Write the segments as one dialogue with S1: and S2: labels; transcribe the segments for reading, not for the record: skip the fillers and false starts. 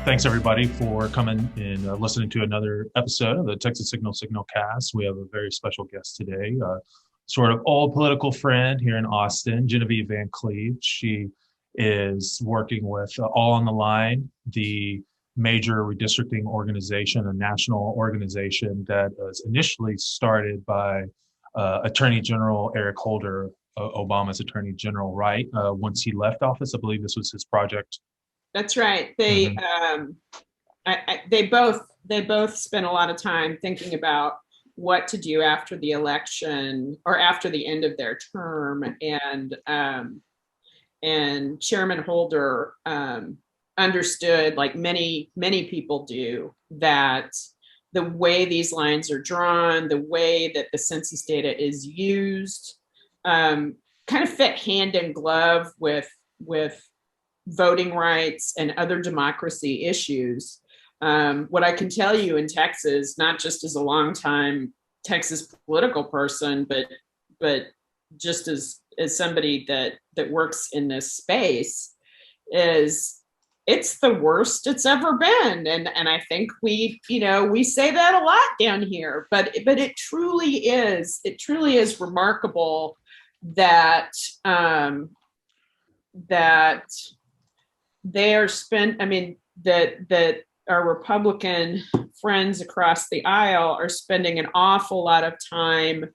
S1: Thanks everybody for coming and listening to another episode of the Texas SignalCast. We have a very special guest today, sort of old political friend here in Austin, Genevieve Van Cleve. She is working with All on the Line, the major redistricting organization, a national organization that was initially started by Attorney General Eric Holder, Obama's Attorney General, right? Once he left office, I believe this was his project.
S2: That's right.
S1: Mhm.
S2: They both spent a lot of time thinking about what to do after the election or after the end of their term, and Chairman Holder understood, like many people do, that the way these lines are drawn, the way that the census data is used, kind of fit hand in glove with voting rights and other democracy issues. What I can tell you in Texas, not just as a longtime Texas political person, but just as somebody that works in this space, is it's the worst it's ever been. And I think we say that a lot down here, but it truly is remarkable that that they are spent, I mean, that our Republican friends across the aisle are spending an awful lot of time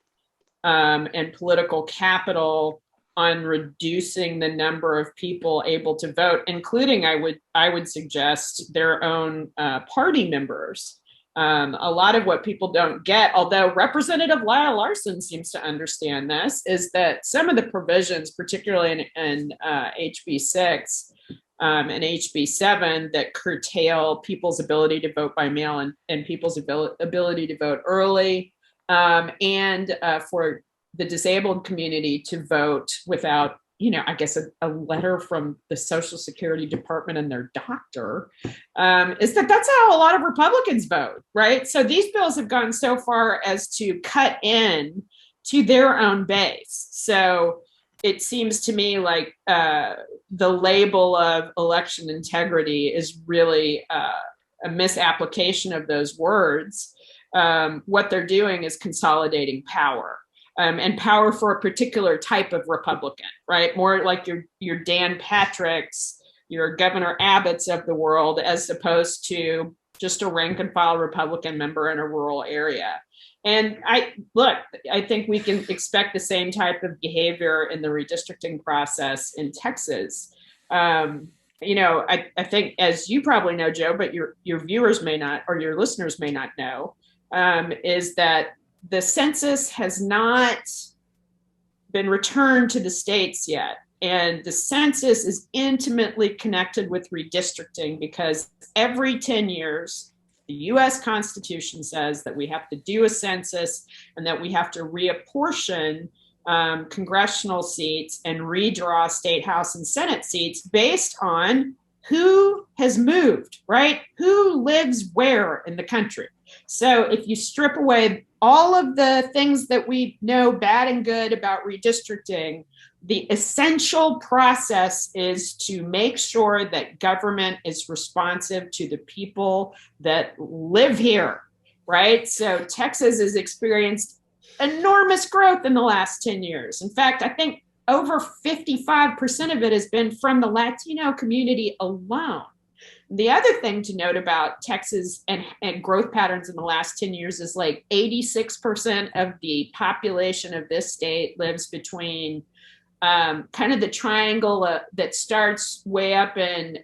S2: and political capital on reducing the number of people able to vote, including, I would suggest, their own party members. A lot of what people don't get, although Representative Lyle Larson seems to understand this, is that some of the provisions, particularly in HB 6 and HB 7, that curtail people's ability to vote by mail and people's ability to vote early, and for the disabled community to vote without, I guess, a letter from the Social Security Department and their doctor, is that's how a lot of Republicans vote, right? So these bills have gone so far as to cut in to their own base. So it seems to me like the label of election integrity is really a misapplication of those words. What they're doing is consolidating power. And power for a particular type of Republican, right? More like your Dan Patricks, your Governor Abbotts of the world, as opposed to just a rank and file Republican member in a rural area. And I think we can expect the same type of behavior in the redistricting process in Texas. I think, as you probably know, Joe, but your viewers may not, or your listeners may not know, is that the census has not been returned to the states yet. And the census is intimately connected with redistricting, because every 10 years, the US Constitution says that we have to do a census and that we have to reapportion congressional seats and redraw state house and Senate seats based on who has moved, right? Who lives where in the country. So if you strip away all of the things that we know bad and good about redistricting, the essential process is to make sure that government is responsive to the people that live here, right? So Texas has experienced enormous growth in the last 10 years. In fact, I think over 55% of it has been from the Latino community alone. The other thing to note about Texas and growth patterns in the last 10 years is like 86% of the population of this state lives between kind of the triangle that starts way up in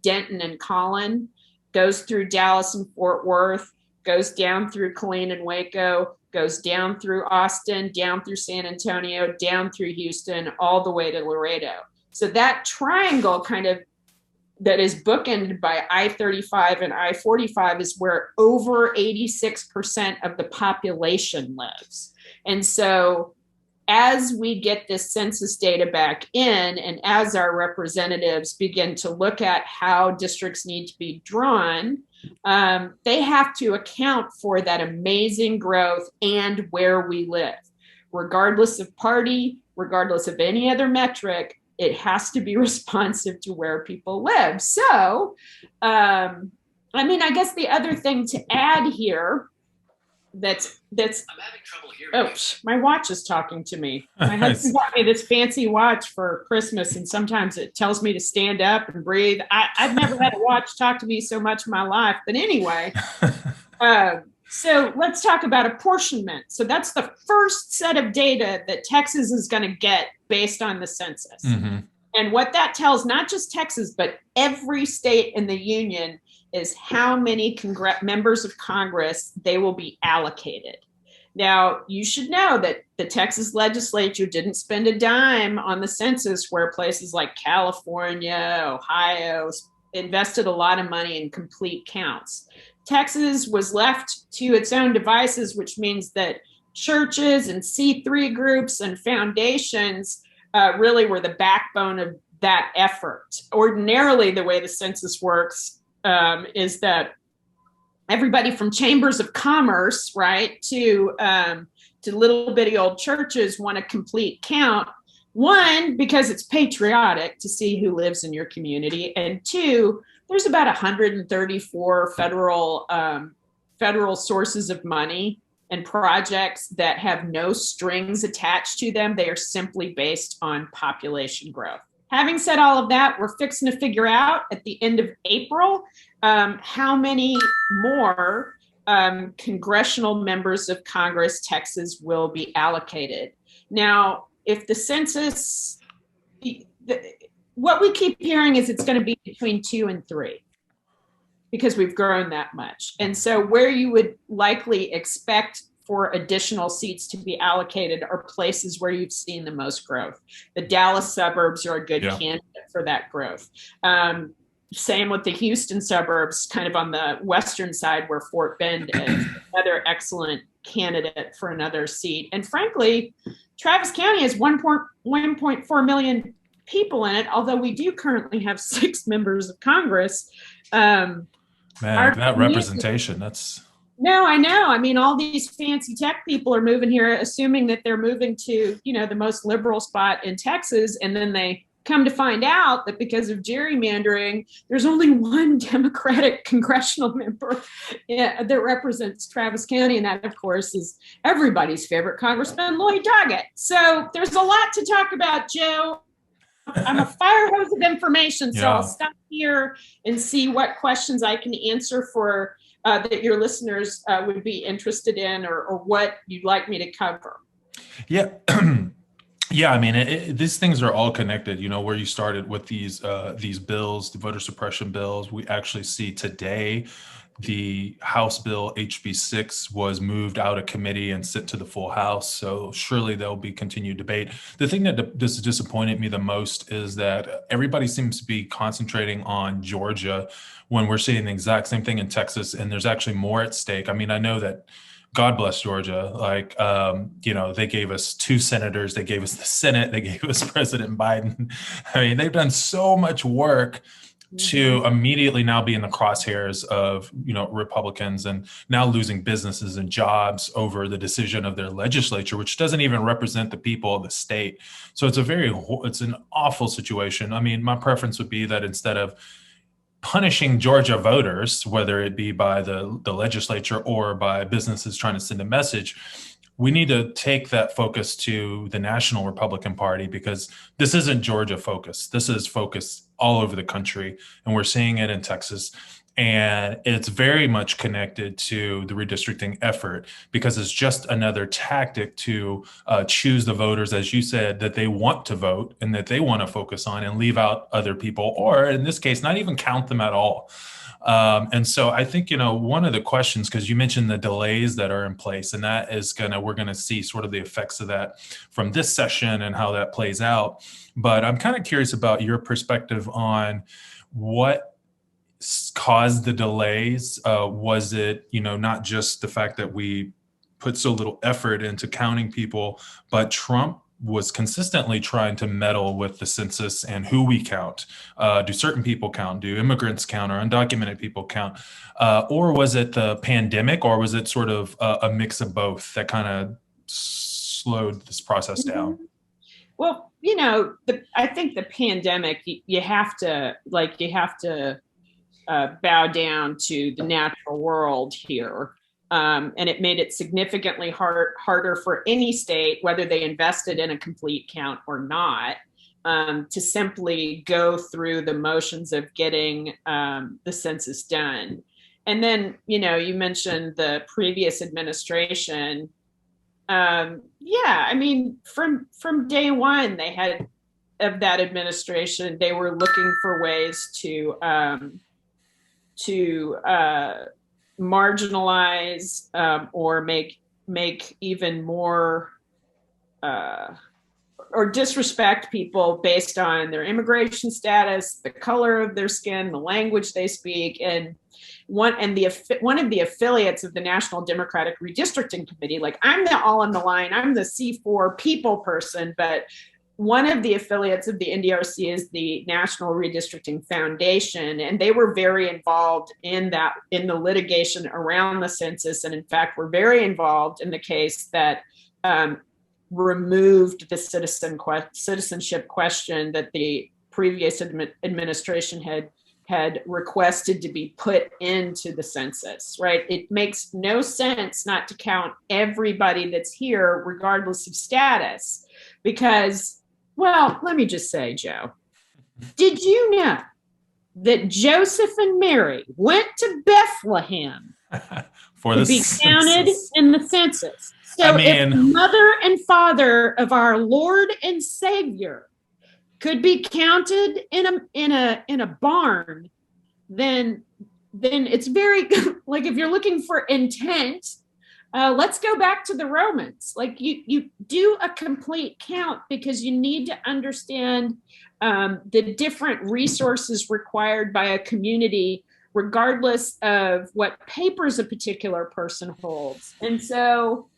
S2: Denton and Collin, goes through Dallas and Fort Worth, goes down through Killeen and Waco, goes down through Austin, down through San Antonio, down through Houston, all the way to Laredo. So that triangle that is bookended by I-35 and I-45 is where over 86% of the population lives. And so as we get this census data back in, and as our representatives begin to look at how districts need to be drawn, they have to account for that amazing growth and where we live. Regardless of party, regardless of any other metric, it has to be responsive to where people live. So, I guess the other thing to add here that's I'm having trouble hearing. Oh, my watch is talking to me. My husband bought me this fancy watch for Christmas, and sometimes it tells me to stand up and breathe. I've never had a watch talk to me so much in my life. But anyway, so let's talk about apportionment. So that's the first set of data that Texas is going to get based on the census. Mm-hmm. And what that tells not just Texas, but every state in the union is how many members of Congress they will be allocated. Now, you should know that the Texas legislature didn't spend a dime on the census, where places like California, Ohio invested a lot of money in complete counts. Texas was left to its own devices, which means that churches and C3 groups and foundations really were the backbone of that effort. Ordinarily, the way the census works is that everybody from chambers of commerce, right, to little bitty old churches want a complete count. One, because it's patriotic to see who lives in your community, and two, there's about 134 federal sources of money and projects that have no strings attached to them. They are simply based on population growth. Having said all of that, we're fixing to figure out at the end of April how many more congressional members of Congress Texas will be allocated. Now, if the census, what we keep hearing is it's going to be between 2 and 3 because we've grown that much. And so where you would likely expect for additional seats to be allocated are places where you've seen the most growth. The Dallas suburbs are a good candidate for that growth. Same with the Houston suburbs, kind of on the western side where Fort Bend is another excellent candidate for another seat. And frankly, Travis County has 1.4 million people in it, although we do currently have 6 members of Congress.
S1: Man, that representation, that's...
S2: No, I know. I mean, all these fancy tech people are moving here, assuming that they're moving to, the most liberal spot in Texas. And then they come to find out that because of gerrymandering, there's only one Democratic congressional member that represents Travis County. And that, of course, is everybody's favorite Congressman, Lloyd Doggett. So there's a lot to talk about, Joe. I'm a fire hose of information, so I'll stop here and see what questions I can answer for that your listeners would be interested in, or what you'd like me to cover.
S1: Yeah. Yeah, I mean, these things are all connected, where you started with these bills, the voter suppression bills. We actually see today the House bill HB6 was moved out of committee and sent to the full House. So surely there'll be continued debate. The thing that disappointed me the most is that everybody seems to be concentrating on Georgia when we're seeing the exact same thing in Texas, and there's actually more at stake. I mean, I know that, God bless Georgia. Like, they gave us 2 senators, they gave us the Senate, they gave us President Biden. I mean, they've done so much work to immediately now be in the crosshairs of, Republicans, and now losing businesses and jobs over the decision of their legislature, which doesn't even represent the people of the state. So it's an awful situation. I mean, my preference would be that instead of punishing Georgia voters, whether it be by the legislature or by businesses trying to send a message, we need to take that focus to the National Republican Party, because this isn't Georgia focused. This is focused all over the country, and we're seeing it in Texas. And it's very much connected to the redistricting effort, because it's just another tactic to choose the voters, as you said, that they want to vote and that they want to focus on, and leave out other people, or in this case, not even count them at all. And so I think, one of the questions, because you mentioned the delays that are in place, and that is we're going to see sort of the effects of that from this session and how that plays out. But I'm kind of curious about your perspective on what caused the delays. Was it, not just the fact that we put so little effort into counting people, but Trump was consistently trying to meddle with the census and who we count. Do certain people count? Do immigrants count, or undocumented people count? Or was it the pandemic, or was it sort of a mix of both that kind of slowed this process down?
S2: Well, I think the pandemic, you have to bow down to the natural world here. And it made it significantly harder for any state, whether they invested in a complete count or not, to simply go through the motions of getting the census done. And then, you mentioned the previous administration. Yeah, I mean, from day one, they had of that administration, they were looking for ways to marginalize or make even more or disrespect people based on their immigration status, the color of their skin, the language they speak, and one of the affiliates of the National Democratic Redistricting Committee, like I'm the all on the line, I'm the C4 people person, but one of the affiliates of the NDRC is the National Redistricting Foundation, and they were very involved in the litigation around the census, and in fact were very involved in the case that removed the citizenship question that the previous administration had requested to be put into the census, right? It makes no sense not to count everybody that's here, regardless of status, because, well, let me just say, Joe, did you know that Joseph and Mary went to Bethlehem to be counted in the census? So if mother and father of our Lord and Savior could be counted in a barn, then it's very like if you're looking for intent, let's go back to the Romans. Like you do a complete count because you need to understand the different resources required by a community, regardless of what papers a particular person holds. And so,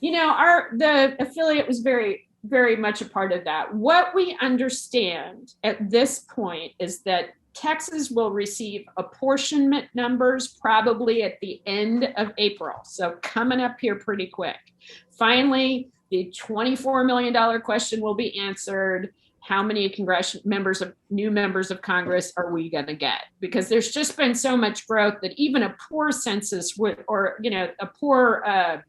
S2: the affiliate was very, very much a part of that. What we understand at this point is that Texas will receive apportionment numbers probably at the end of April. So coming up here pretty quick. Finally, the $24 million question will be answered. How many new members of Congress are we going to get? Because there's just been so much growth that even a poor census a poor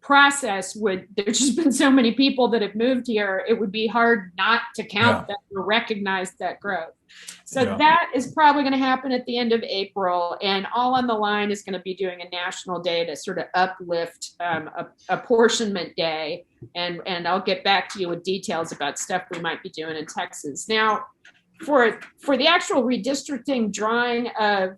S2: process there's just been so many people that have moved here, it would be hard not to count them or recognize that growth. So that is probably going to happen at the end of April, and All on the Line is going to be doing a national day to sort of uplift Apportionment Day, and I'll get back to you with details about stuff we might be doing in Texas. Now, for the actual redistricting drawing of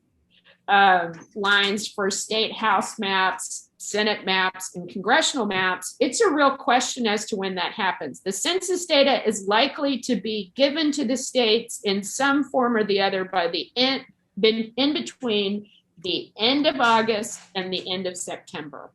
S2: lines for state house maps, Senate maps, and congressional maps, it's a real question as to when that happens. The census data is likely to be given to the states in some form or the other by in between the end of August and the end of September.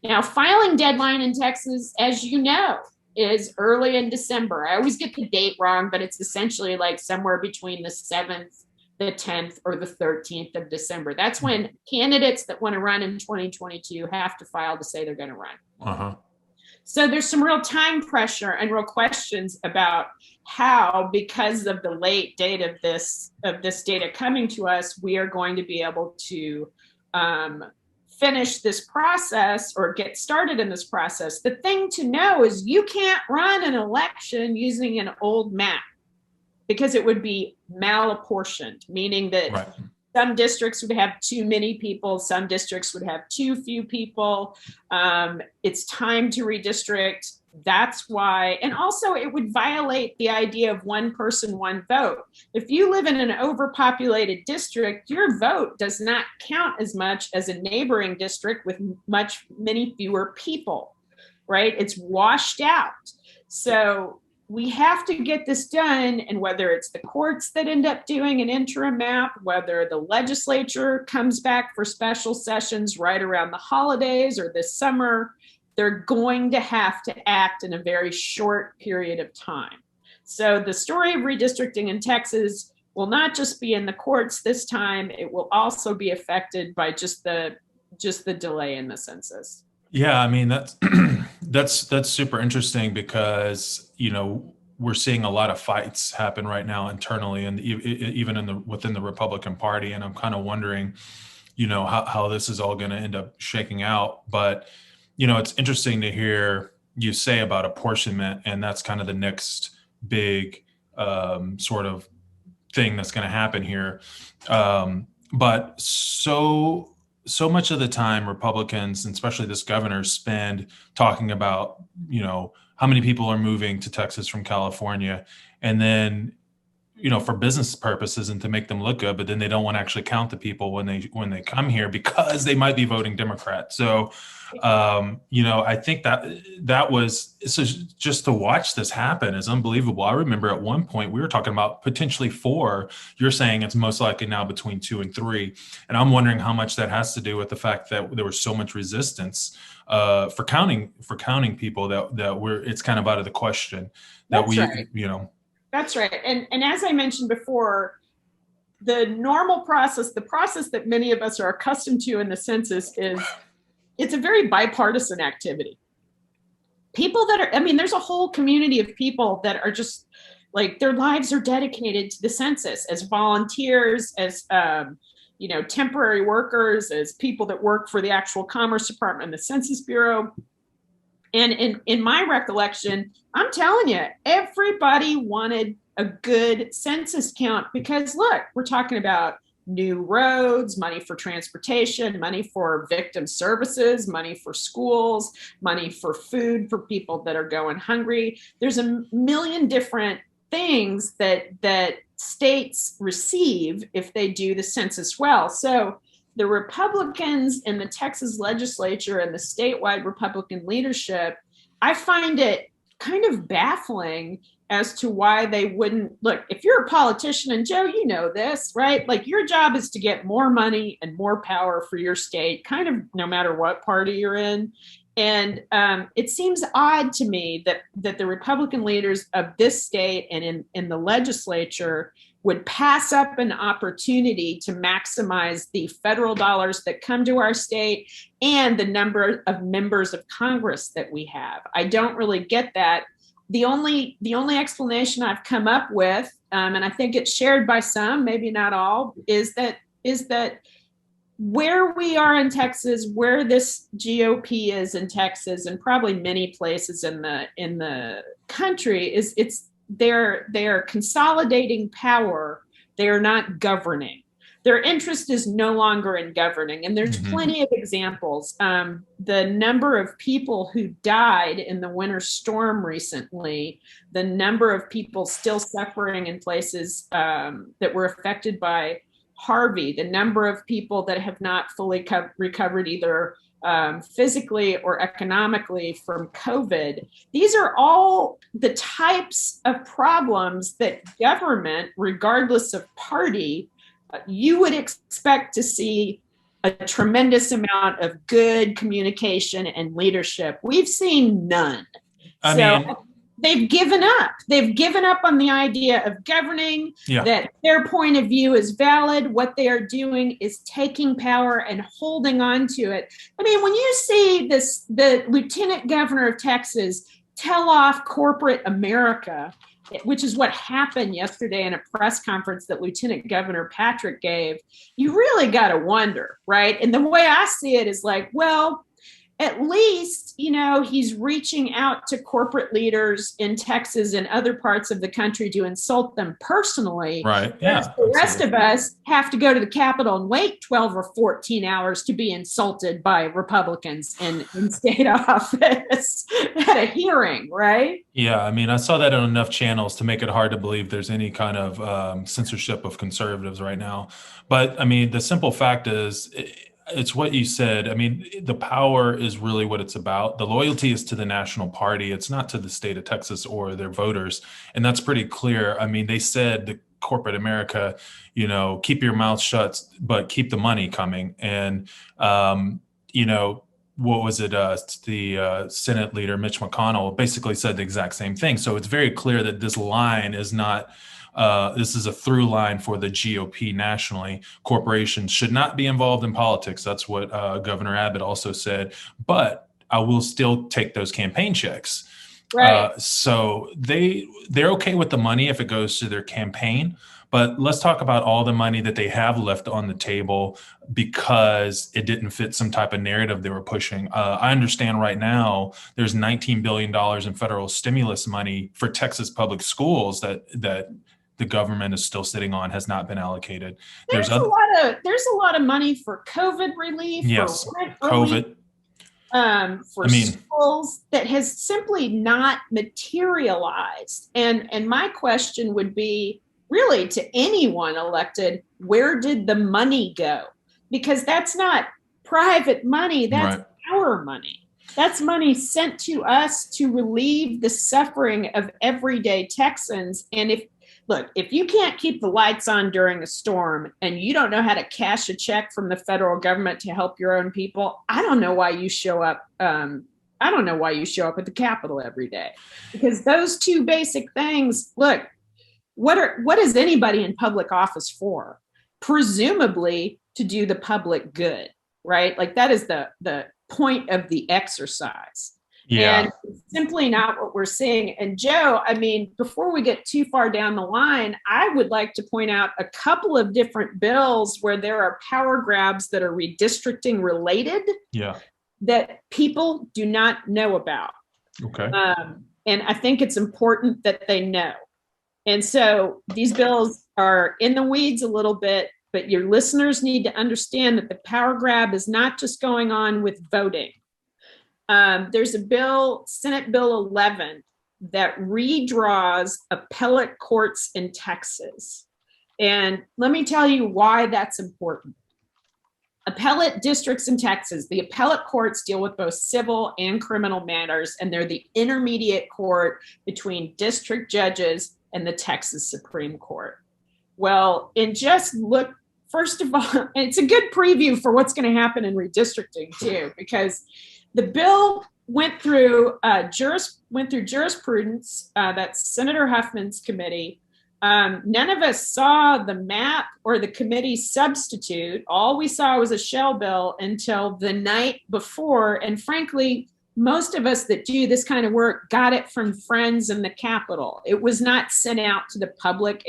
S2: Now, filing deadline in Texas, as you know, is early in December. I always get the date wrong, but it's essentially like somewhere between the 7th, the 10th, or the 13th of December. That's when candidates that want to run in 2022 have to file to say they're going to run.
S1: Uh-huh.
S2: So there's some real time pressure and real questions about how, because of the late date of this data coming to us, we are going to be able to finish this process or get started in this process. The thing to know is you can't run an election using an old map, because it would be malapportioned, meaning that some districts would have too many people, some districts would have too few people. It's time to redistrict. That's why, and also it would violate the idea of one person, one vote. If you live in an overpopulated district, your vote does not count as much as a neighboring district with many fewer people, right? It's washed out. So we have to get this done, and whether it's the courts that end up doing an interim map, whether the legislature comes back for special sessions right around the holidays or this summer, they're going to have to act in a very short period of time. So the story of redistricting in Texas will not just be in the courts this time, it will also be affected by just the delay in the census.
S1: Yeah, I mean, that's That's super interesting because, we're seeing a lot of fights happen right now internally and even within the Republican Party. And I'm kind of wondering, how this is all going to end up shaking out. But, it's interesting to hear you say about apportionment, and that's kind of the next big sort of thing that's going to happen here. But so much of the time Republicans, and especially this governor, spend talking about, how many people are moving to Texas from California, and then, for business purposes and to make them look good, but then they don't want to actually count the people when they come here because they might be voting Democrat. So, I think that was so just to watch this happen is unbelievable. I remember at one point we were talking about potentially 4. You're saying it's most likely now between 2 and 3, and I'm wondering how much that has to do with the fact that there was so much resistance for counting people that it's kind of out of the question that
S2: That's right. That's right. And as I mentioned before, the normal process, the process that many of us are accustomed to in the census it's a very bipartisan activity. People there's a whole community of people that are just like their lives are dedicated to the census as volunteers, as temporary workers, as people that work for the actual Commerce Department and the Census Bureau. And in my recollection, I'm telling you, everybody wanted a good census count because look, we're talking about new roads, money for transportation, money for victim services, money for schools, money for food for people that are going hungry. There's a million different things that states receive if they do the census well. So the Republicans in the Texas legislature and the statewide Republican leadership, I find it kind of baffling as to why they wouldn't look. If you're a politician, and Joe, you know this, right? Like your job is to get more money and more power for your state, kind of no matter what party you're in. And it seems odd to me that the Republican leaders of this state and in the legislature would pass up an opportunity to maximize the federal dollars that come to our state and the number of members of Congress that we have. I don't really get that. The only explanation I've come up with, and I think it's shared by some, maybe not all, is that where we are in Texas, where this GOP is in Texas, and probably many places in the country, is they're consolidating power. They are not governing. Their interest is no longer in governing. And there's plenty of examples. The number of people who died in the winter storm recently, the number of people still suffering in places that were affected by Harvey, the number of people that have not fully recovered either physically or economically from COVID. These are all the types of problems that government, regardless of party, you would expect to see a tremendous amount of good communication and leadership. We've seen none. They've given up. They've given up on the idea of governing, that their point of view is valid. What they are doing is taking power and holding on to it. I mean, when you see the lieutenant governor of Texas tell off corporate America, which is what happened yesterday in a press conference that Lieutenant Governor Patrick gave, you really got to wonder, right? And the way I see it is like, well, at least, he's reaching out to corporate leaders in Texas and other parts of the country to insult them personally.
S1: Right. Yeah.
S2: The rest of us have to go to the Capitol and wait 12 or 14 hours to be insulted by Republicans in state office at a hearing, right?
S1: Yeah. I mean, I saw that on enough channels to make it hard to believe there's any kind of censorship of conservatives right now. But I mean, the simple fact is, it's what you said. I mean, the power is really what it's about. The loyalty is to the national party. It's not to the state of Texas or their voters. And that's pretty clear. I mean, they said the corporate America, keep your mouth shut, but keep the money coming. And, what was it? The Senate leader, Mitch McConnell, basically said the exact same thing. So it's very clear that this line is not this is a through line for the GOP nationally. Corporations should not be involved in politics. That's what Governor Abbott also said. But I will still take those campaign checks.
S2: Right.
S1: So they're okay with the money if it goes to their campaign. But let's talk about all the money that they have left on the table because it didn't fit some type of narrative they were pushing. I understand right now there's $19 billion in federal stimulus money for Texas public schools that the government is still sitting on, has not been allocated.
S2: There's a lot of money for COVID relief,
S1: yes,
S2: for rent
S1: COVID.
S2: relief, for schools that has simply not materialized. And my question would be really to anyone elected, where did the money go? Because that's not private money, that's our money. That's money sent to us to relieve the suffering of everyday Texans. And if you can't keep the lights on during a storm and you don't know how to cash a check from the federal government to help your own people, I don't know why you show up. I don't know why you show up at the Capitol every day, because those two basic things, look, what is anybody in public office for? Presumably to do the public good, right? Like that is the point of the exercise.
S1: Yeah.
S2: And it's simply not what we're seeing. And Joe, I mean, before we get too far down the line, I would like to point out a couple of different bills where there are power grabs that are redistricting related that people do not know about.
S1: Okay.
S2: And I think it's important that they know. And so these bills are in the weeds a little bit, but your listeners need to understand that the power grab is not just going on with voting. There's a bill, Senate Bill 11, that redraws appellate courts in Texas. And let me tell you why that's important. Appellate districts in Texas, the appellate courts deal with both civil and criminal matters, and they're the intermediate court between district judges and the Texas Supreme Court. Well, first of all, it's a good preview for what's going to happen in redistricting too, because the bill went through jurisprudence. That's Senator Huffman's committee. None of us saw the map or the committee substitute. All we saw was a shell bill until the night before. And frankly, most of us that do this kind of work got it from friends in the Capitol. It was not sent out to the public.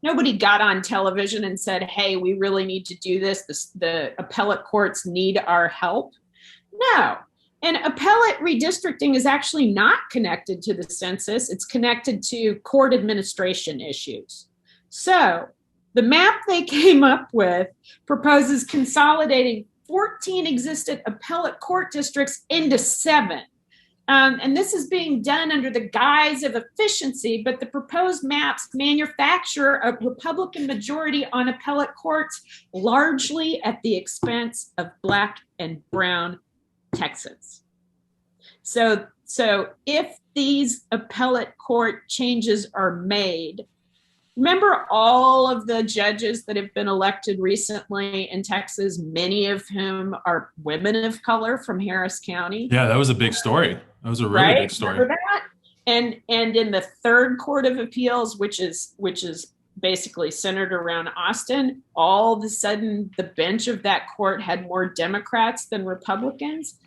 S2: Nobody got on television and said, hey, we really need to do this. The appellate courts need our help. No. And appellate redistricting is actually not connected to the census. It's connected to court administration issues. So the map they came up with proposes consolidating 14 existent appellate court districts into 7. And this is being done under the guise of efficiency, but the proposed maps manufacture a Republican majority on appellate courts, largely at the expense of Black and brown Texans. So if these appellate court changes are made, remember all of the judges that have been elected recently in Texas, many of whom are women of color from Harris County.
S1: Yeah, that was a big story. That was a really big story.
S2: Remember that? And in the third court of appeals, which is basically centered around Austin, all of a sudden the bench of that court had more Democrats than Republicans.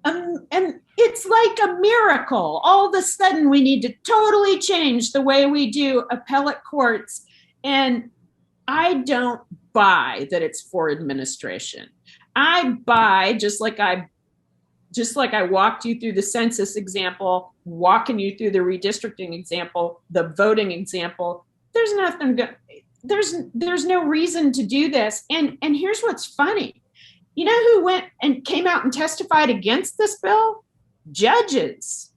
S2: And it's like a miracle. All of a sudden we need to totally change the way we do appellate courts. And I don't buy that it's for administration. I buy, just like I walked you through the census example, walking you through the redistricting example, the voting example, there's no reason to do this. And here's what's funny. You know who went and came out and testified against this bill? Judges.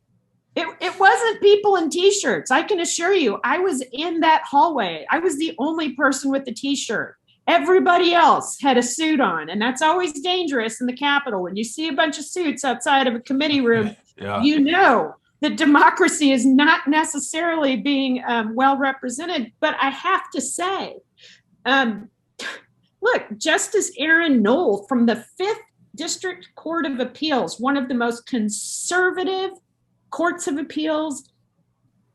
S2: It wasn't people in t-shirts. I can assure you, I was in that hallway. I was the only person with the t-shirt. Everybody else had a suit on, and that's always dangerous in the Capitol. When you see a bunch of suits outside of a committee room, you know that democracy is not necessarily being well represented. But I have to say, look, Justice Aaron Knoll from the 5th District Court of Appeals, one of the most conservative courts of appeals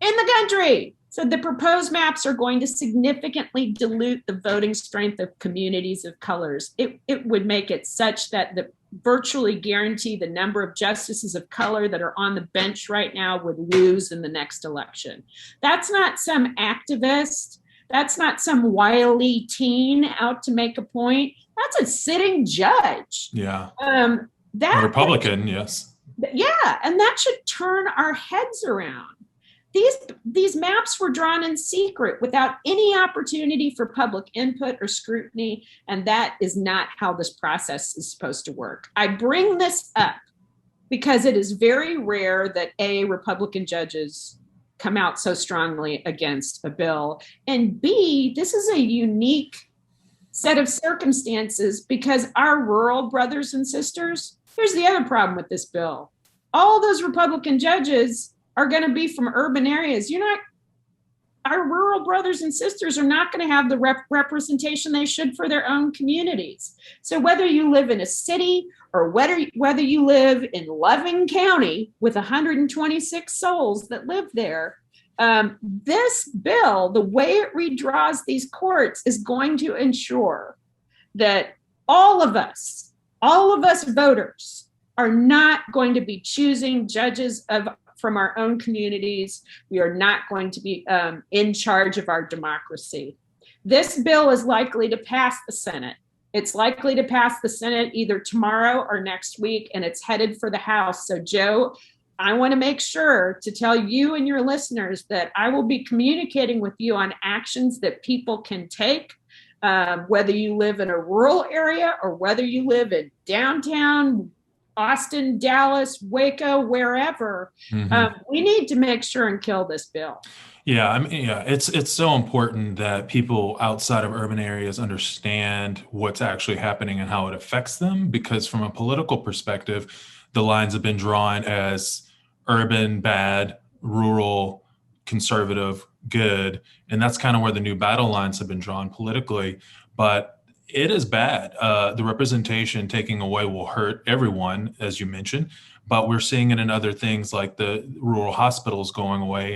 S2: in the country, said the proposed maps are going to significantly dilute the voting strength of communities of colors. It would make it such that virtually guarantee the number of justices of color that are on the bench right now would lose in the next election. That's not some activist. That's not some wily teen out to make a point. That's a sitting judge.
S1: Yeah.
S2: That
S1: a Republican, yes.
S2: Yeah, and that should turn our heads around. These maps were drawn in secret without any opportunity for public input or scrutiny, and that is not how this process is supposed to work. I bring this up because it is very rare that Republican judges come out so strongly against a bill, and B, this is a unique set of circumstances because our rural brothers and sisters, here's the other problem with this bill. All those Republican judges are going to be from urban areas. Our rural brothers and sisters are not going to have the representation they should for their own communities. So whether you live in a city or whether you live in Loving County with 126 souls that live there, this bill, the way it redraws these courts, is going to ensure that all of us voters are not going to be choosing judges from our own communities. We are not going to be in charge of our democracy. This bill is likely to pass the Senate. It's likely to pass the Senate either tomorrow or next week, and it's headed for the House. So, Joe, I want to make sure to tell you and your listeners that I will be communicating with you on actions that people can take, whether you live in a rural area or whether you live in downtown Austin, Dallas, Waco, wherever. We need to make sure and kill this bill.
S1: Yeah, I mean, yeah, it's so important that people outside of urban areas understand what's actually happening and how it affects them, because from a political perspective, the lines have been drawn as urban bad, rural conservative good, and that's kind of where the new battle lines have been drawn politically. But it is bad. The representation taking away will hurt everyone, as you mentioned, but we're seeing it in other things like the rural hospitals going away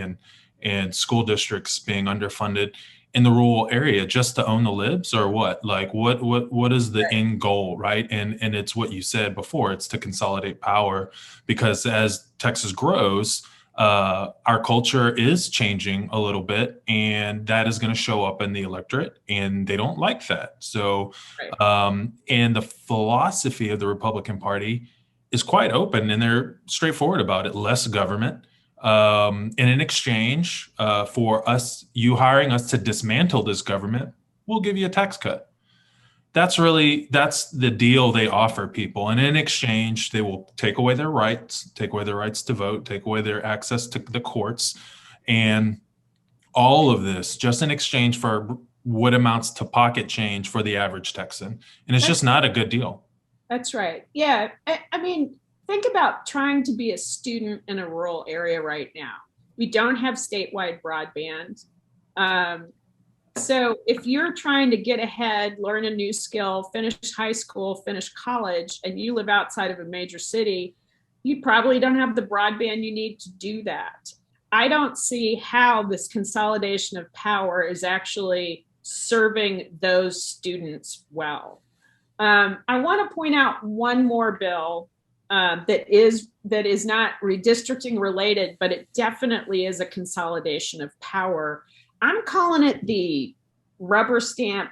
S1: and school districts being underfunded in the rural area just to own the libs, or what? Like what is the end goal, right? And it's what you said before, it's to consolidate power, because as Texas grows, our culture is changing a little bit, and that is going to show up in the electorate, and they don't like that. So, and the philosophy of the Republican Party is quite open, and they're straightforward about it. Less government. And in exchange for you hiring us to dismantle this government, we'll give you a tax cut. That's the deal they offer people. And in exchange, they will take away their rights to vote, take away their access to the courts, and all of this just in exchange for what amounts to pocket change for the average Texan. And it's just not a good deal.
S2: That's right. Yeah. I mean, think about trying to be a student in a rural area right now. We don't have statewide broadband. So if you're trying to get ahead, learn a new skill, finish high school, finish college, and you live outside of a major city, you probably don't have the broadband you need to do that. I don't see how this consolidation of power is actually serving those students well. I want to point out one more bill that is not redistricting related, but it definitely is a consolidation of power. I'm calling it the rubber stamp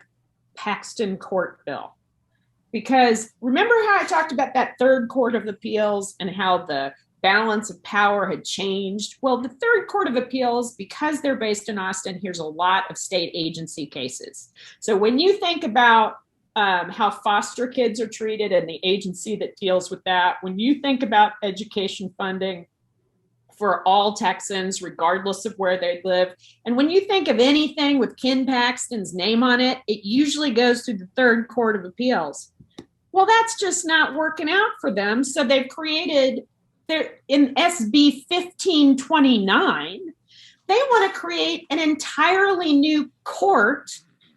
S2: Paxton Court bill, because remember how I talked about that third court of appeals and how the balance of power had changed? Well, the third court of appeals, because they're based in Austin, here's a lot of state agency cases. So when you think about how foster kids are treated and the agency that deals with that, when you think about education funding for all Texans, regardless of where they live, and when you think of anything with Ken Paxton's name on it, it usually goes through the third court of appeals. Well, that's just not working out for them. So they've created, in SB 1529, they want to create an entirely new court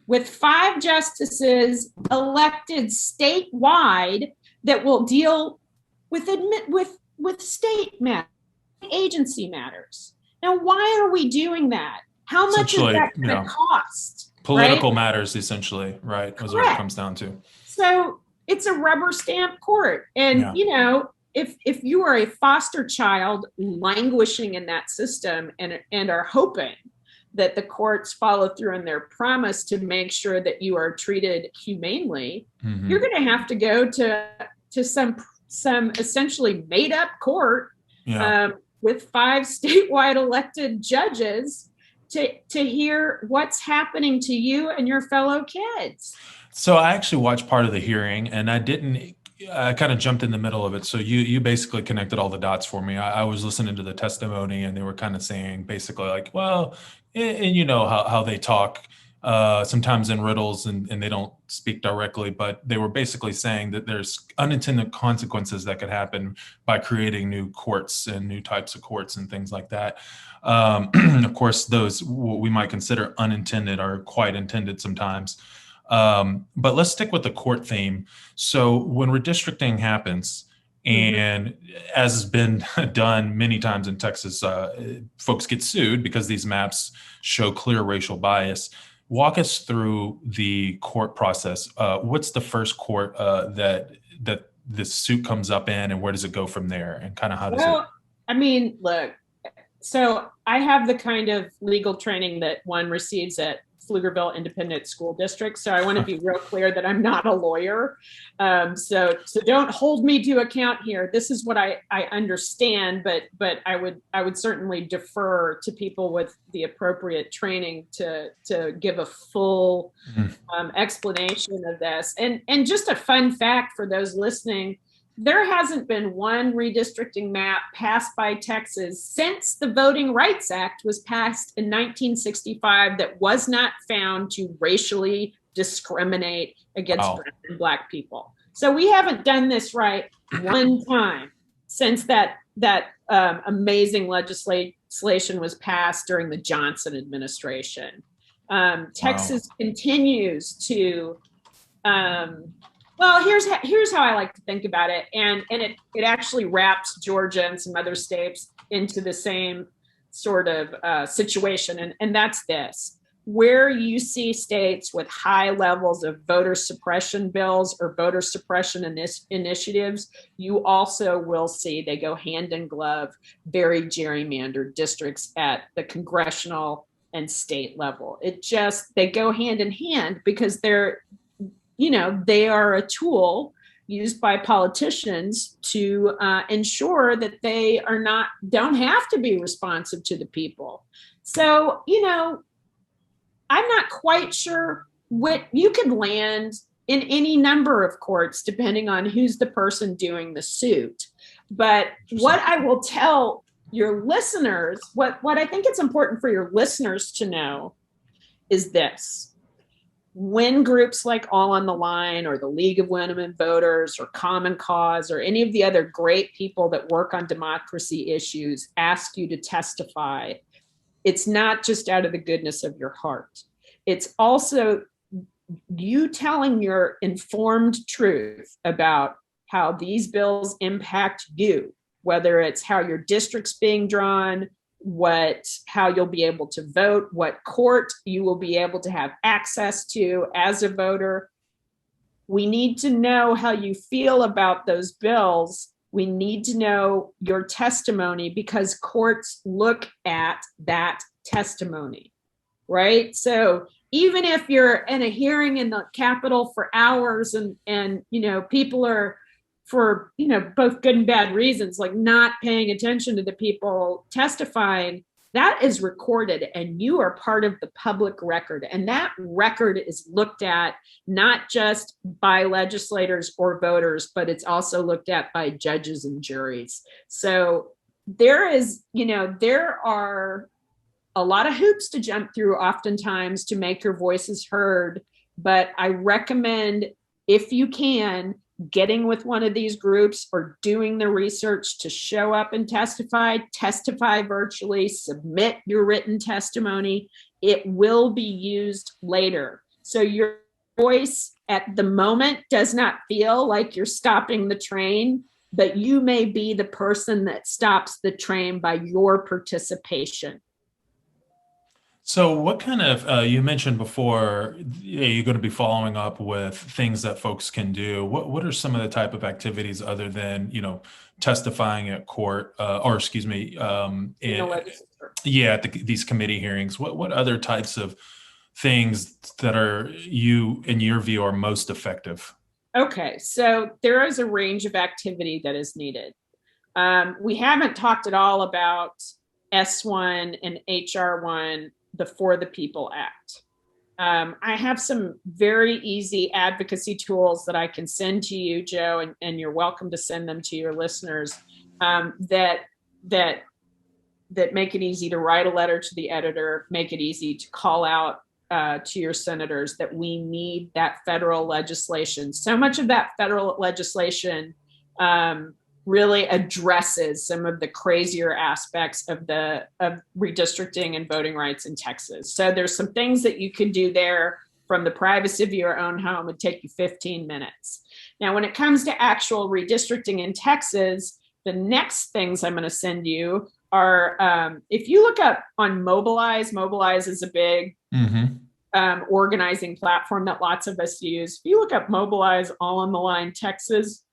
S2: with 5 justices elected statewide that will deal with state matters, agency matters. Now, why are we doing that? How much is that going to cost?
S1: Political matters, essentially, right? Is what it comes down to.
S2: So it's a rubber stamp court. And,
S3: Yeah.
S2: if you are a foster child languishing in that system and are hoping that the courts follow through on their promise to make sure that you are treated humanely, you're going to have to go to some essentially made up court with 5 statewide elected judges to hear what's happening to you and your fellow kids.
S3: So I actually watched part of the hearing, and I kind of jumped in the middle of it. So you basically connected all the dots for me. I was listening to the testimony, and they were kind of saying basically like, well, and you know how they talk sometimes in riddles and they don't speak directly, but they were basically saying that there's unintended consequences that could happen by creating new courts and new types of courts and things like that. Of course, those what we might consider unintended are quite intended sometimes. But let's stick with the court theme. So when redistricting happens, and as has been done many times in Texas, folks get sued because these maps show clear racial bias. Walk us through the court process. What's the first court that the suit comes up in, and where does it go from there? And kind of how does it?
S2: I mean, look, so I have the kind of legal training that one receives at Pflugerville Independent School District. So I want to be real clear that I'm not a lawyer. So don't hold me to account here. This is what I understand, but I would certainly defer to people with the appropriate training to give a full explanation of this. And just a fun fact for those listening, there hasn't been one redistricting map passed by Texas since the Voting Rights Act was passed in 1965 that was not found to racially discriminate against brown and Black people. So we haven't done this right one time since that amazing legislation was passed during the Johnson administration. Texas continues to well, here's how I like to think about it, and it actually wraps Georgia and some other states into the same sort of situation, and that's this: where you see states with high levels of voter suppression bills or voter suppression initiatives, you also will see they go hand in glove, very gerrymandered districts at the congressional and state level. They go hand in hand because they are a tool used by politicians to ensure that they don't have to be responsive to the people. So, I'm not quite sure what you could land in any number of courts, depending on who's the person doing the suit. But what I will tell your listeners, what I think it's important for your listeners to know is this. When groups like All on the Line or the League of Women Voters or Common Cause or any of the other great people that work on democracy issues ask you to testify, it's not just out of the goodness of your heart. It's also you telling your informed truth about how these bills impact you, whether it's how your district's being drawn, how you'll be able to vote, what court you will be able to have access to as a voter. We need to know how you feel about those bills. We need to know your testimony because courts look at that testimony, right? So even if you're in a hearing in the Capitol for hours and people are, for both good and bad reasons, like not paying attention to the people testifying, that is recorded and you are part of the public record. And that record is looked at not just by legislators or voters, but it's also looked at by judges and juries. So there are a lot of hoops to jump through oftentimes to make your voices heard. But I recommend, if you can, getting with one of these groups or doing the research to show up and testify virtually, submit your written testimony. It will be used later. So your voice at the moment does not feel like you're stopping the train, but you may be the person that stops the train by your participation.
S3: So what kind of, you mentioned before, you're going to be following up with things that folks can do. What are some of the type of activities other than, testifying at court, or excuse me,
S2: in the legislature?
S3: yeah, at these committee hearings? What other types of things that are you, in your view, are most effective?
S2: Okay, so there is a range of activity that is needed. We haven't talked at all about S1 and HR1, the For the People Act. I have some very easy advocacy tools that I can send to you, Joe, and you're welcome to send them to your listeners, that that that make it easy to write a letter to the editor, make it easy to call out to your senators that we need that federal legislation. So much of that federal legislation really addresses some of the crazier aspects of redistricting and voting rights in Texas. So there's some things that you can do there from the privacy of your own home. It'd take you 15 minutes. Now, when it comes to actual redistricting in Texas, the next things I'm going to send you are, if you look up on Mobilize is a big organizing platform that lots of us use. If you look up Mobilize All on the Line Texas,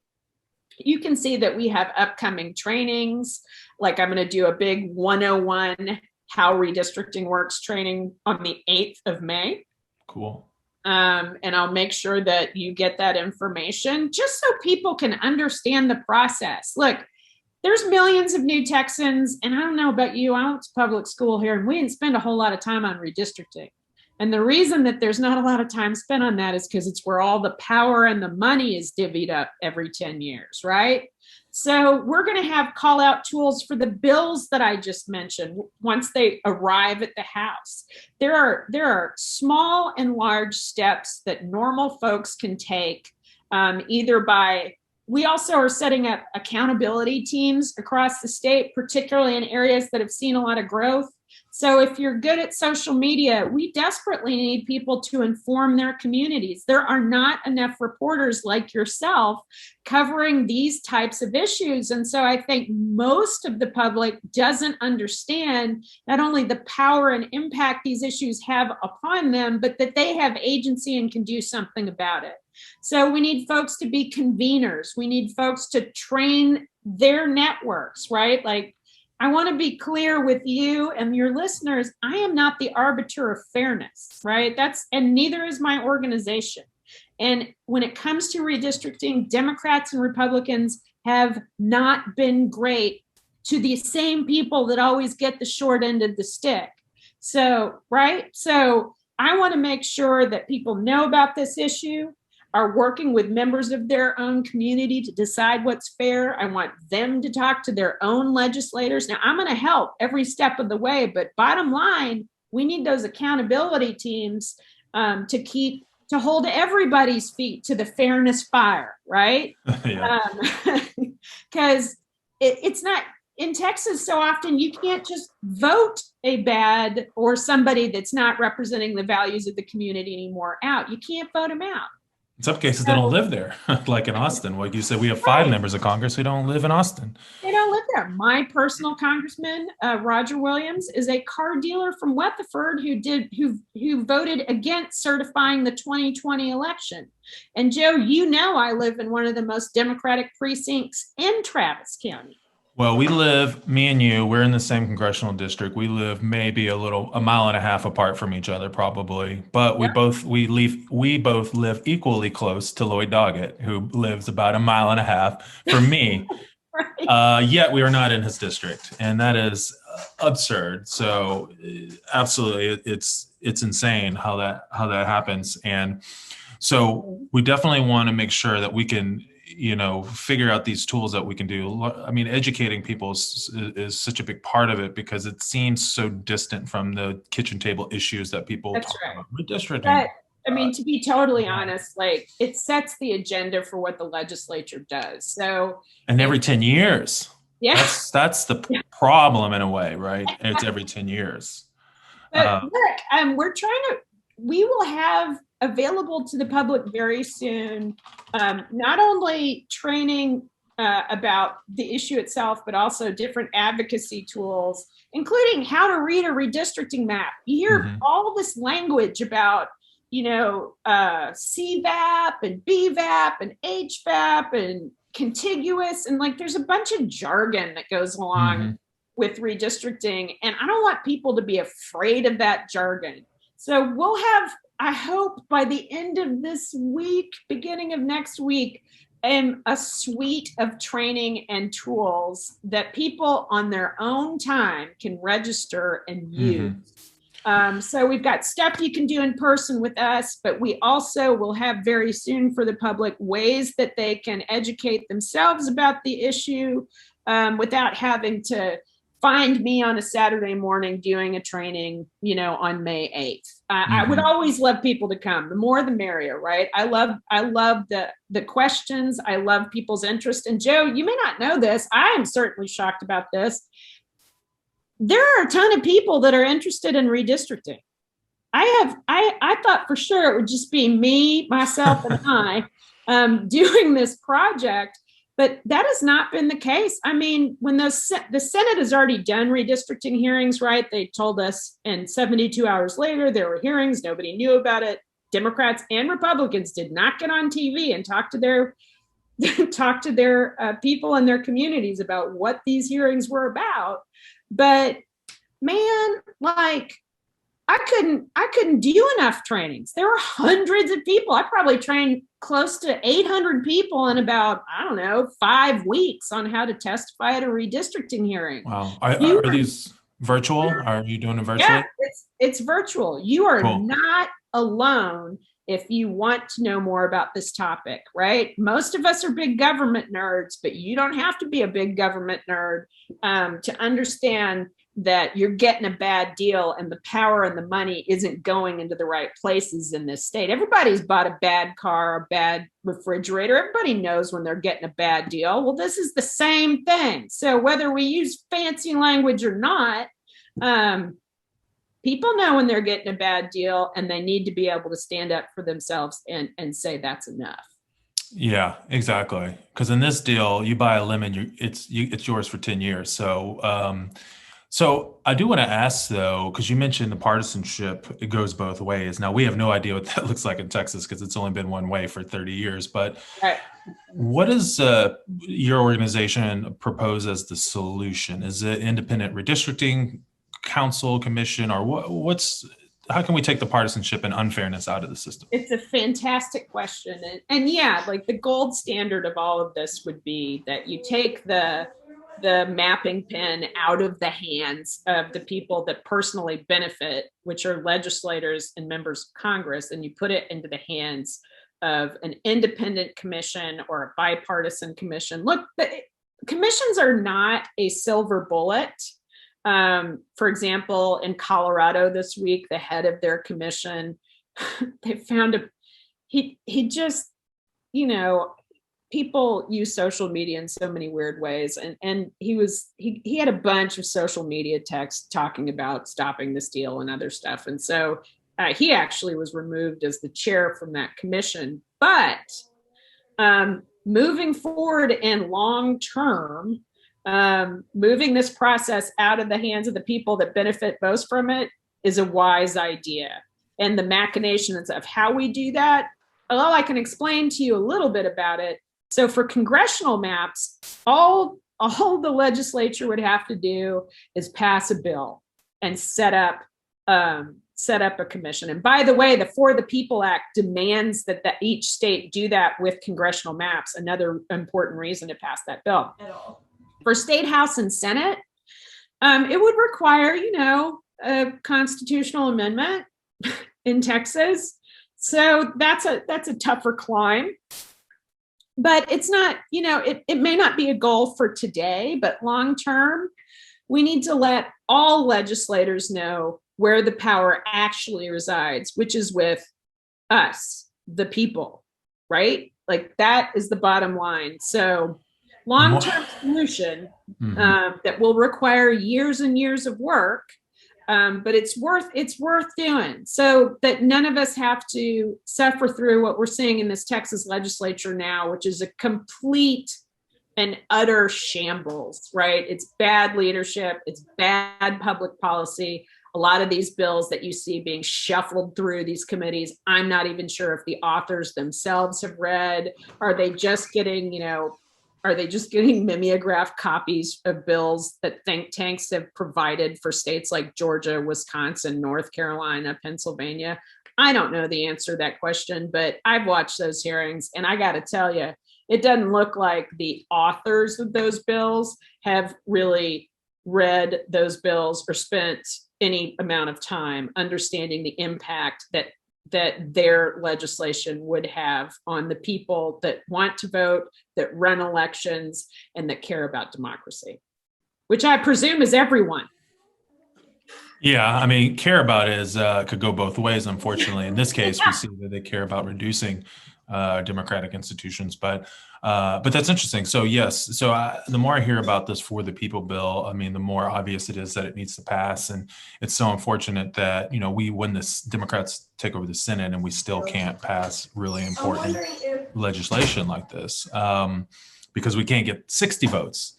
S2: you can see that we have upcoming trainings. Like I'm going to do a big 101 How Redistricting Works training on the 8th of May.
S3: Cool.
S2: And I'll make sure that you get that information just so people can understand the process. Look, there's millions of new Texans, and I don't know about you, I went to public school here, and we didn't spend a whole lot of time on redistricting. And the reason that there's not a lot of time spent on that is because it's where all the power and the money is divvied up every 10 years, right? So we're going to have call out tools for the bills that I just mentioned once they arrive at the House. There are small and large steps that normal folks can take, either by, we also are setting up accountability teams across the state, particularly in areas that have seen a lot of growth. So if you're good at social media, we desperately need people to inform their communities. There are not enough reporters like yourself covering these types of issues. And so I think most of the public doesn't understand not only the power and impact these issues have upon them, but that they have agency and can do something about it. So we need folks to be conveners. We need folks to train their networks, right? Like, I want to be clear with you and your listeners, I am not the arbiter of fairness, right? And neither is my organization. And when it comes to redistricting, Democrats and Republicans have not been great to the same people that always get the short end of the stick. So, right? So I want to make sure that people know about this issue, are working with members of their own community to decide what's fair. I want them to talk to their own legislators. Now, I'm going to help every step of the way, but bottom line, we need those accountability teams to hold everybody's feet to the fairness fire, right? Because it's not, in Texas, so often you can't just vote a bad or somebody that's not representing the values of the community anymore out. You can't vote them out.
S3: In some cases, they don't live there, like in Austin. Like you said, we have 5 members of Congress who don't live in Austin.
S2: They don't live there. My personal congressman, Roger Williams, is a car dealer from Weatherford who voted against certifying the 2020 election. And Joe, I live in one of the most Democratic precincts in Travis County.
S3: Well, me and you, we're in the same congressional district. We live maybe a mile and a half apart from each other, probably. But we both live equally close to Lloyd Doggett, who lives about a mile and a half from me. Right. Yet we are not in his district, and that is absurd. So, absolutely, it's insane how that happens. And so, we definitely want to make sure that we can, figure out these tools that we can do. I mean, educating people is such a big part of it because it seems so distant from the kitchen table issues that people talk about. Redistricting.
S2: But, I mean, to be totally honest, like it sets the agenda for what the legislature does. So,
S3: and every 10 years.
S2: Yeah.
S3: That's the problem in a way, right? It's every 10 years.
S2: But look, we will have available to the public very soon, not only training about the issue itself, but also different advocacy tools, including how to read a redistricting map. You hear all this language about, CVAP and BVAP and HVAP and contiguous, and like there's a bunch of jargon that goes along with redistricting, and I don't want people to be afraid of that jargon. So we'll have, I hope by the end of this week, beginning of next week, a suite of training and tools that people on their own time can register and use. So we've got stuff you can do in person with us, but we also will have very soon for the public ways that they can educate themselves about the issue without having to find me on a Saturday morning doing a training, on May 8th. I would always love people to come. The more, the merrier, right? I love the questions. I love people's interest. And Joe, you may not know this. I am certainly shocked about this. There are a ton of people that are interested in redistricting. I thought for sure it would just be me, myself, and I doing this project. But that has not been the case. I mean, when the Senate has already done redistricting hearings, right? They told us, and 72 hours later, there were hearings. Nobody knew about it. Democrats and Republicans did not get on TV and talk to their people in their communities about what these hearings were about. But man, like, I couldn't do enough trainings. There were hundreds of people. I probably trained close to 800 people in about, 5 weeks on how to testify at a redistricting hearing.
S3: Wow. Are these virtual? Are you doing it virtually?
S2: Yeah, it's virtual. You are not alone if you want to know more about this topic, right? Most of us are big government nerds, but you don't have to be a big government nerd to understand that you're getting a bad deal and the power and the money isn't going into the right places in this state. Everybody's bought a bad car, a bad refrigerator. Everybody knows when they're getting a bad deal. Well, this is the same thing. So whether we use fancy language or not, people know when they're getting a bad deal, and they need to be able to stand up for themselves and say that's enough.
S3: Yeah, exactly. Because in this deal, you buy a lemon, it's yours for 10 years. So I do want to ask, though, because you mentioned the partisanship, it goes both ways. Now, we have no idea what that looks like in Texas because it's only been one way for 30 years. But what does your organization propose as the solution? Is it independent redistricting council, commission, or how can we take the partisanship and unfairness out of the system?
S2: It's a fantastic question. And yeah, like the gold standard of all of this would be that you take the mapping pen out of the hands of the people that personally benefit, which are legislators and members of Congress, and you put it into the hands of an independent commission or a bipartisan commission. Look, the commissions are not a silver bullet. For example, in Colorado this week, the head of their commission, they found he just, people use social media in so many weird ways. And he had a bunch of social media texts talking about stopping this deal and other stuff. And so he actually was removed as the chair from that commission. But moving forward and long term, moving this process out of the hands of the people that benefit most from it is a wise idea. And the machinations of how we do that, well, I can explain to you a little bit about it. So for congressional maps, all the legislature would have to do is pass a bill and set up a commission. And by the way, the For the People Act demands that each state do that with congressional maps. Another important reason to pass that bill. For state house and Senate, it would require, a constitutional amendment in Texas. So that's a tougher climb. But it's not, it may not be a goal for today, but long term, we need to let all legislators know where the power actually resides, which is with us, the people, right? Like that is the bottom line. So long-term solution that will require years and years of work, but it's worth doing so that none of us have to suffer through what we're seeing in this Texas legislature now, which is a complete an utter shambles, right? It's bad leadership. It's bad public policy. A lot of these bills that you see being shuffled through these committees, I'm not even sure if the authors themselves have read. Are they just getting, are they just getting mimeographed copies of bills that think tanks have provided for states like Georgia, Wisconsin, North Carolina, Pennsylvania? I don't know the answer to that question, but I've watched those hearings, and I got to tell you, it doesn't look like the authors of those bills have really read those bills or spent any amount of time understanding the impact that their legislation would have on the people that want to vote, that run elections, and that care about democracy, which I presume is everyone.
S3: Yeah, I mean, care about is could go both ways. Unfortunately, in this case, we see that they care about reducing democratic institutions, but that's interesting. So yes, so the more I hear about this For the People bill, I mean, the more obvious it is that it needs to pass, and it's so unfortunate that we, when the Democrats take over the Senate, and we still can't pass really important legislation like this because we can't get 60 votes,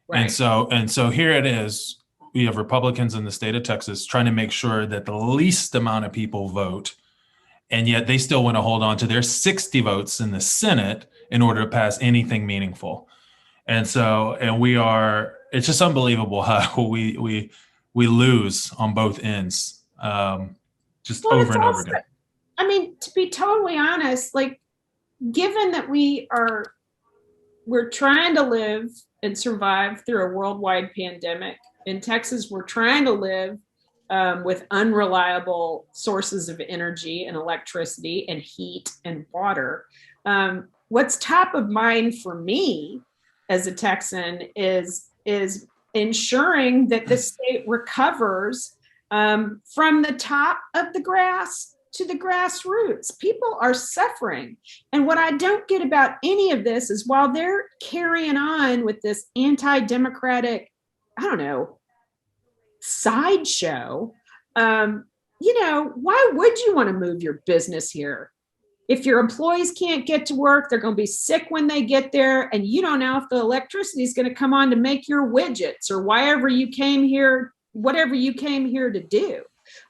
S3: right. And so here it is. We have Republicans in the state of Texas trying to make sure that the least amount of people vote, and yet they still want to hold on to their 60 votes in the Senate in order to pass anything meaningful. And it's just unbelievable how we lose on both ends, over and over again.
S2: I mean, to be totally honest, like, given that we're trying to live and survive through a worldwide pandemic. In Texas, we're trying to live with unreliable sources of energy and electricity and heat and water. What's top of mind for me as a Texan is ensuring that the state recovers from the top of the grass to the grassroots. People are suffering. And what I don't get about any of this is, while they're carrying on with this anti-democratic, I don't know, sideshow, why would you want to move your business here? If your employees can't get to work, they're going to be sick when they get there, and you don't know if the electricity is going to come on to make your widgets or whatever you came here to do.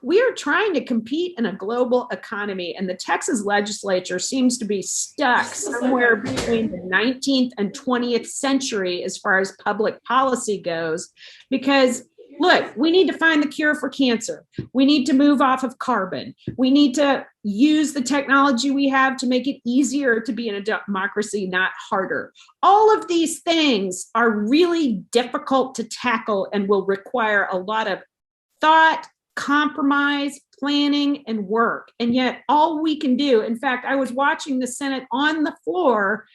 S2: We are trying to compete in a global economy, and the Texas legislature seems to be stuck somewhere between the 19th and 20th century as far as public policy goes, because look, we need to find the cure for cancer. We need to move off of carbon. We need to use the technology we have to make it easier to be in a democracy, not harder. All of these things are really difficult to tackle and will require a lot of thought, compromise, planning, and work. And yet all we can do, in fact, I was watching the Senate on the floor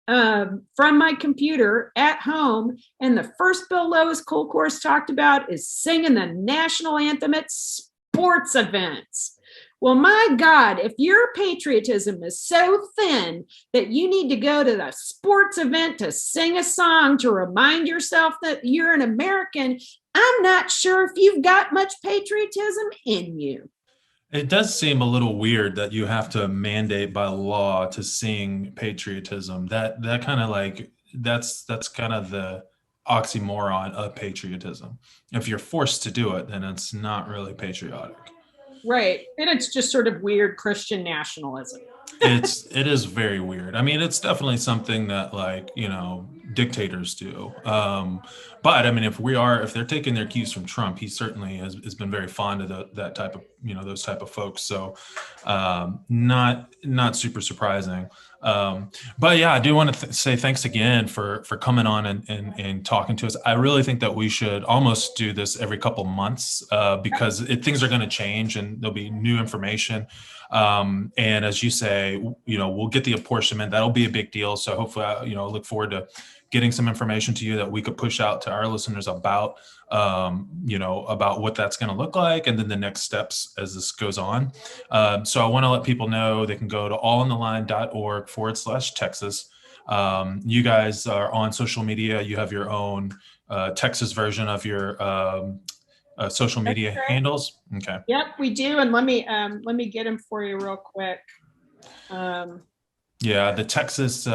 S2: from my computer at home, and the first bill Lois Kolkhorst talked about is singing the national anthem at sports events. Well, my God, if your patriotism is so thin that you need to go to the sports event to sing a song to remind yourself that you're an American, I'm not sure if you've got much patriotism in you.
S3: It does seem a little weird that you have to mandate by law to sing patriotism. That kind of like, that's kind of the oxymoron of patriotism. If you're forced to do it, then it's not really patriotic.
S2: Right. And it's just sort of weird Christian nationalism.
S3: It is very weird. I mean, it's definitely something that, like, dictators do. But I mean, if they're taking their cues from Trump, he certainly has been very fond of that type of, those type of folks. So not super surprising. But yeah, I do want to say thanks again for coming on and talking to us. I really think that we should almost do this every couple months because things are going to change and there'll be new information. And as you say, we'll get the apportionment. That'll be a big deal. So hopefully, I look forward to getting some information to you that we could push out to our listeners about what that's going to look like, and then the next steps as this goes on. So I want to let people know they can go to allintheline.org/Texas. You guys are on social media. You have your own Texas version of your social media handles. Okay.
S2: Yep, we do. And let me get them for you real quick.
S3: Yeah, the Texas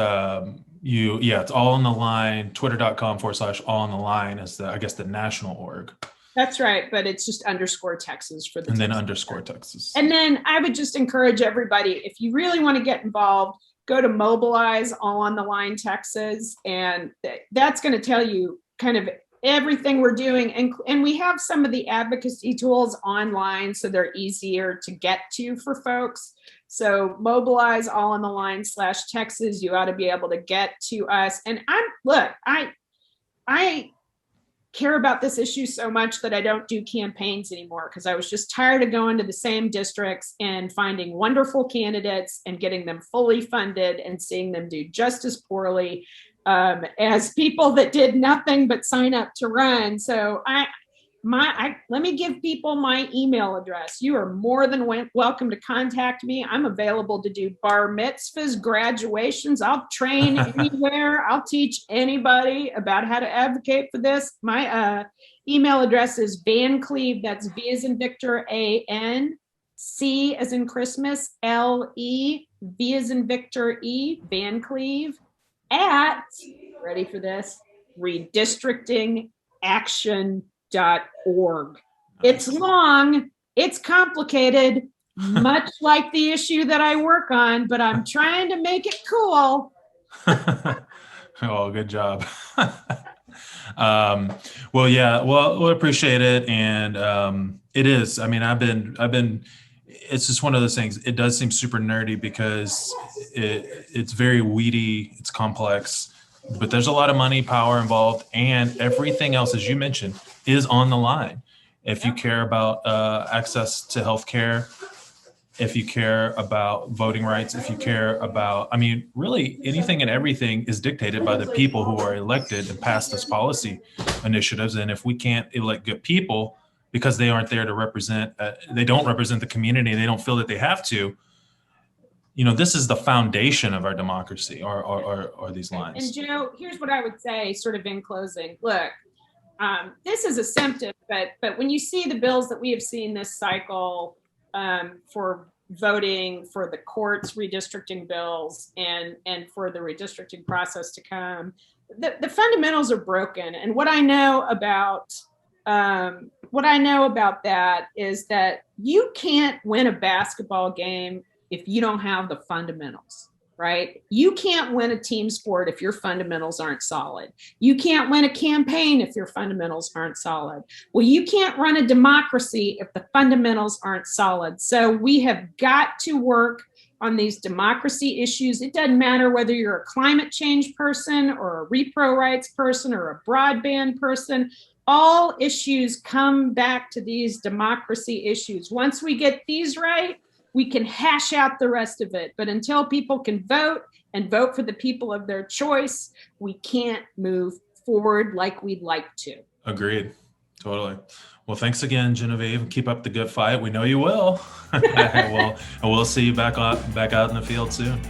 S3: It's all on the line. Twitter.com/all on the line is I guess the national org.
S2: That's right, but it's just _Texas for the.
S3: And then _Texas.
S2: And then I would just encourage everybody, if you really want to get involved, go to Mobilize All on the Line Texas, and that's going to tell you kind of everything we're doing. And we have some of the advocacy tools online, so they're easier to get to for folks. So Mobilize All on the Line /Texas, you ought to be able to get to us. And I care about this issue so much that I don't do campaigns anymore, because I was just tired of going to the same districts and finding wonderful candidates and getting them fully funded and seeing them do just as poorly as people that did nothing but sign up to run. So let me give people my email address. You are more than welcome to contact me. I'm available to do bar mitzvahs, graduations. I'll train anywhere. I'll teach anybody about how to advocate for this. My email address is Van Cleve. That's V as in Victor, A-N, C as in Christmas, L-E, V as in Victor, E, Van Cleve, at, ready for this, redistrictingaction.org. It's long, it's complicated, much like the issue that I work on, but I'm trying to make it cool.
S3: Oh, good job. Well, we appreciate it. And it is, I mean, I've been, it's just one of those things. It does seem super nerdy because it's very weedy, it's complex, but there's a lot of money, power involved, and everything else, as you mentioned, is on the line. If you care about access to healthcare, if you care about voting rights, if you care about, I mean, really anything and everything is dictated by the people who are elected and pass this policy initiatives. And if we can't elect good people because they aren't there to represent, they don't represent the community, they don't feel that they have to, this is the foundation of our democracy, or these lines.
S2: And Joe, here's what I would say sort of in closing. Look, this is a symptom, but when you see the bills that we have seen this cycle for voting, for the courts redistricting bills, and for the redistricting process to come, the fundamentals are broken. And what I know about that is that you can't win a basketball game if you don't have the fundamentals, right? You can't win a team sport if your fundamentals aren't solid. You can't win a campaign if your fundamentals aren't solid. Well, you can't run a democracy if the fundamentals aren't solid. So we have got to work on these democracy issues. It doesn't matter whether you're a climate change person or a repro rights person or a broadband person. All issues come back to these democracy issues. Once we get these right, we can hash out the rest of it. But until people can vote and vote for the people of their choice, we can't move forward like we'd like to.
S3: Agreed. Totally. Well, thanks again, Genevieve. Keep up the good fight. We know you will. We'll see you back out in the field soon.